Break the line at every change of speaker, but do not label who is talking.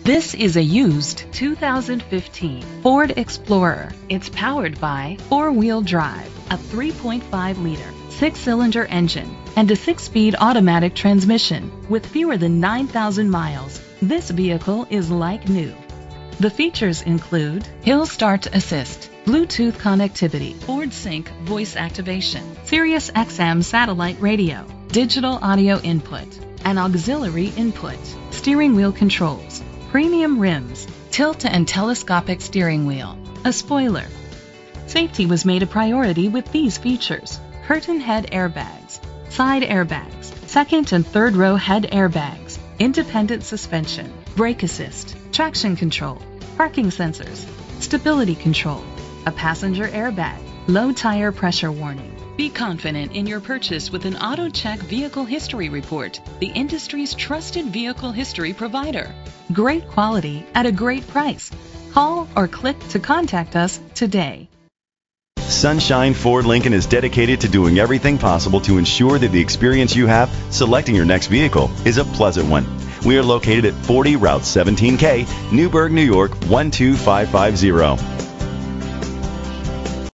This is a used 2015 Ford Explorer. It's powered by four-wheel drive, a 3.5-liter, six-cylinder engine, and a six-speed automatic transmission. With fewer than 9,000 miles, this vehicle is like new. The features include Hill Start Assist, Bluetooth connectivity, Ford Sync voice activation, Sirius XM satellite radio, digital audio input, an auxiliary input, steering wheel controls, premium rims, tilt and telescopic steering wheel, a spoiler. Safety was made a priority with these features: curtain head airbags, side airbags, second and third row head airbags, independent suspension, brake assist, traction control, parking sensors, stability control, a passenger airbag, low tire pressure warning. Be confident in your purchase with an AutoCheck Vehicle History Report, the industry's trusted vehicle history provider. Great quality at a great price. Call or click to contact us today.
Sunshine Ford Lincoln is dedicated to doing everything possible to ensure that the experience you have selecting your next vehicle is a pleasant one. We are located at 40 Route 17K, Newburgh, New York 12550.